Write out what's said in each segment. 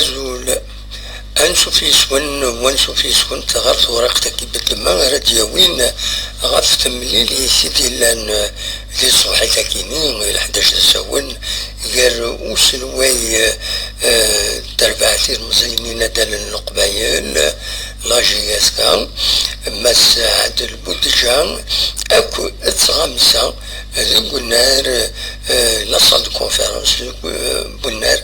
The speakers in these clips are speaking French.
أزول أنشوف يسون ونشوف يسون تغرف ورقتك كيبت لما راد يوين غرف تمليل يسيدي لان ذي صبحي كاكينين غير 11 سون غير وسلواي تربعتي مزينين دال القبايل لا جي اس كا مس عاد البودجان اكو اتغامسا ذي بنار لا صال دو كونفيرونس بنار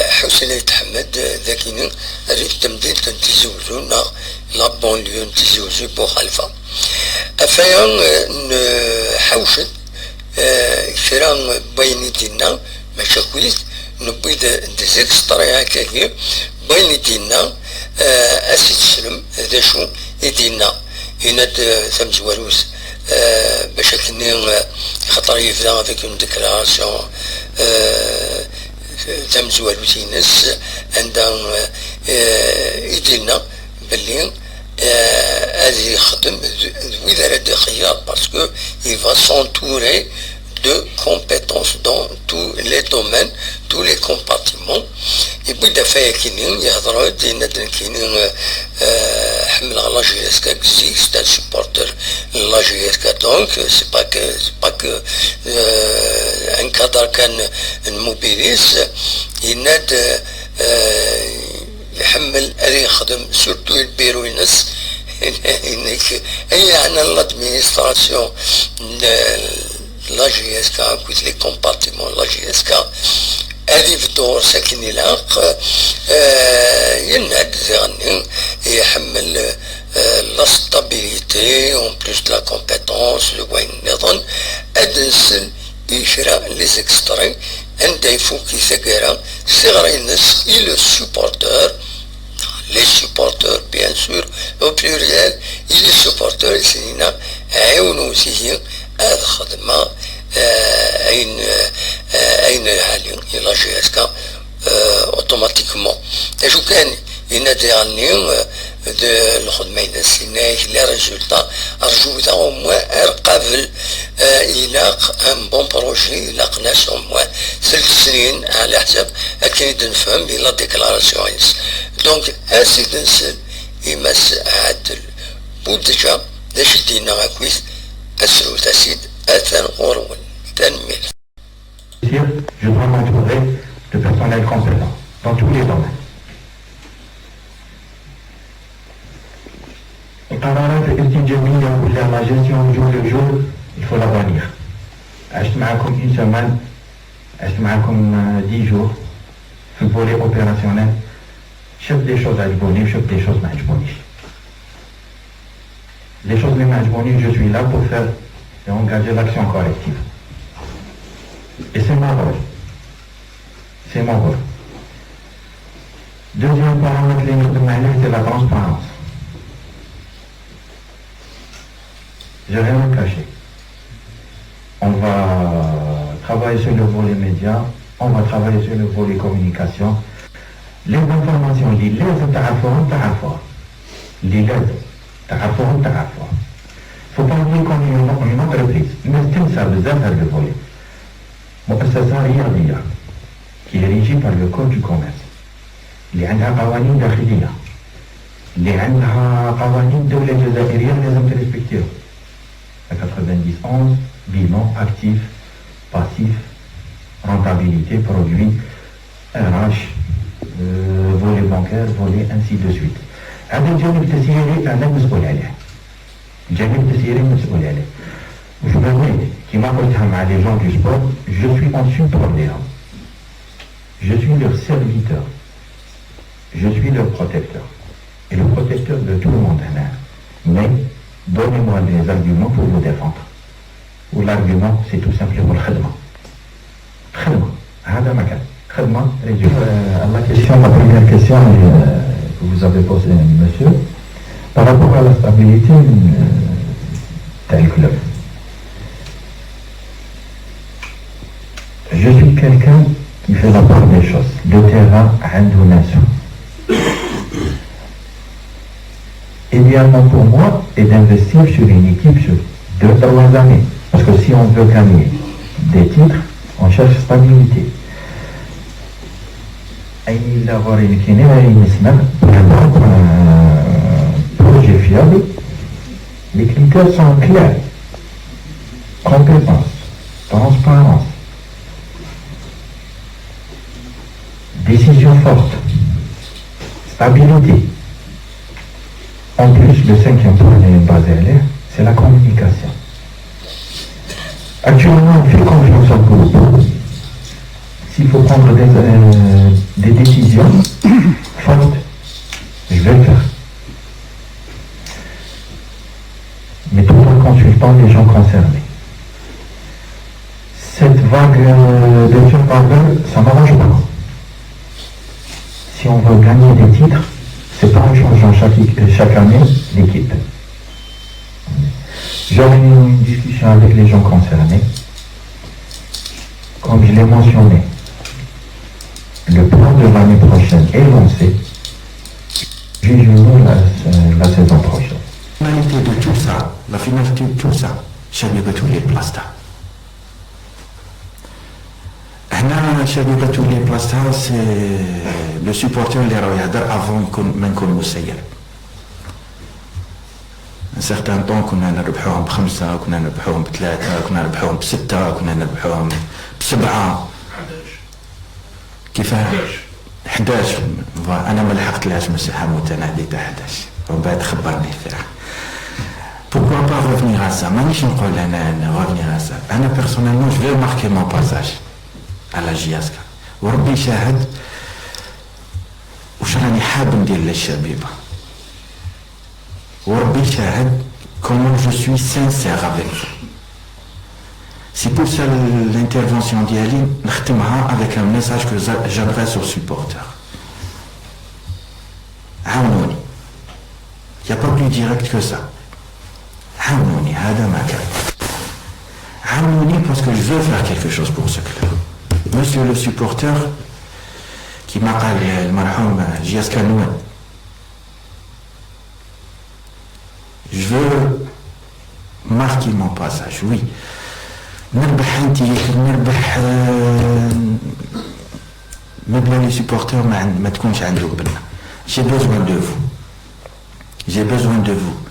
حسين يتحمد ذاكينين ريت تمديد تنتزوجونا لا بونليو نتزوجو بو خلفا افيان نحوشت كرا بين دينا مشاكل نبيد دزيك سطريها كاكي بين دينا اسيد سلم هذا شو يدينا هنا ثمز وروس باش كني خطر يفدا فيك اون ديكلاراسيون ثمز وروسينس عندها يدينا باللي هذه يخدم وإذا راه خيار باسكو il va s'entourer de compétences dans tous les domaines, tous les compartiments. Et puis d'affaires كاينين يهضروا دينا كاينين حمل على لا جي اس كا existe un supporter لا جي اس كا donc c'est pas que un cadre كان الموبيليس يناد يحمل اللي يخدم سورتو البيرو ينس هي عنا لادمينستراسيون لا جي اس كا كويت لي كومبارتيمون لا جي اس كا هذه في الدور ساكن يلاق ينعد زغني يحمل لا ستابيليتي اون بلوس دو لا كومبيتونس لو وين نظن ادنسل يشرا لي زيكستري عند يفوكي ثقيرا صغري الناس الى السوبورتور les supporters bien sûr au pluriel les supporters سنينا عاونوا سيهم هذا خدمة أين حاليا إلى جي اس كا اوتوماتيكمون شو كان ينادي عني الخدمة ينسيناه لي ريزولتا أرجو إذا أو موان قبل يلاق ان بون بروجي يلاق ناس أو موان 3 سنين على حسب أكيد نفهم إلا ديكلاراسيون دونك أسيد نسل يمس عاد بودجا داش دينا غاكويس أسرو تسيد أثن غورون تنميل. Je dois m'entourer de personnel compétent dans tous les domaines. القرارات الاستنجابية ولا لا جيستيون جور لو جور il faut la bannir. عشت معكم une semaine عشت معكم 10 jours في الفولي اوبيراسيونيل شفت des choses عجبوني وشفت des choses ما عجبونيش. Les choses qui m'ont je suis là pour faire et engager l'action corrective. Et c'est mon rôle. C'est mon rôle. Deuxième paramètre, c'est la transparence. Je n'ai rien caché. On va travailler sur le volet médias, on va travailler sur le volet communication. Les informations, les faut pas oublier qu'on est une entreprise, mais c'est ça, le ZAF le volet. مؤسسة رياضية qui est régie par le code du commerce. اللي عندها قوانين داخلية. اللي عندها قوانين دولة جزائرية لازم تريسبكتيها. 90-11, bilan, actif, passif, rentabilité, produit, RH, volet bancaire, volet ainsi de suite. هذا الجانب التسييري أنا مسؤول عليه. الجانب التسييري مسؤول عليه. Je veux qui m'a قلتها les gens du sport, je suis en subordonnation. Je suis leur serviteur. Je suis leur protecteur. Et le protecteur de tout le monde. Mais donnez-moi des arguments pour vous défendre. Ou l'argument, c'est tout simplement le khadma. Khadma. هذا ما كان. Khadma. La première question que vous avez posée, monsieur, par rapport à la stabilité tel club. Je suis quelqu'un qui fait la part des choses. Le terrain, عنده ناسه. Idéalement pour moi, est d'investir sur une équipe sur 2-3 années. Parce que si on veut gagner des titres, on cherche stabilité. d'avoir une projet fiable. Les critères sont clairs. Compétence, transparence, décision forte, stabilité. En plus, le cinquième point basé à l'air, c'est la communication. Actuellement, on fait confiance au groupe. S'il faut prendre des décisions fortes, je vais le faire. Mais tout en consultant les gens concernés. Cette vague de turnover, ça ne m'arrange pas. Si on veut gagner des titres, c'est pas en changeant chaque année l'équipe. J'aurai une discussion avec les gens concernés. Comme je l'ai mentionné, le plan de l'année prochaine est lancé. Jugeons la saison prochaine. La finalité de tout ça, la finalité de tout ça, شبيبة les Plasta. هنا شبيبة les Plasta, c'est le supporter اللي راه يهدر avant ما نكون مسير. Un certain temps كنا نربحوهم ب5 كنا نربحوهم ب3 كنا نربحوهم ب6 كنا نربحوهم ب7 كيفاش 11 انا ما لحقتلهاش مساحه متناهيه تاع 11 ومن بعد خبرني فيها. Pourquoi pas revenir à ça? مانيش نقول انا revenir à ça. انا personnellement je vais marquer mon passage à la JSK وربي شاهد وش راني حاب ندير للشبيبه وربي شاهد comment je suis sincère avec vous. C'est pour ça l'intervention d'Yali نختمها avec un message que j'adresse aux supporters. عاونوني. Il n'y a pas plus direct que ça. عاونوني هذا ما كان. عاونوني parce que je veux faire quelque chose pour ce club. Monsieur le supporter كما قال المرحوم جياس كانوان. Je veux marquer mon passage, oui. نربح انت نربح مبلغ لي سوبورتور ما تكونش عنده بنا. J'ai besoin de vous. J'ai besoin de vous.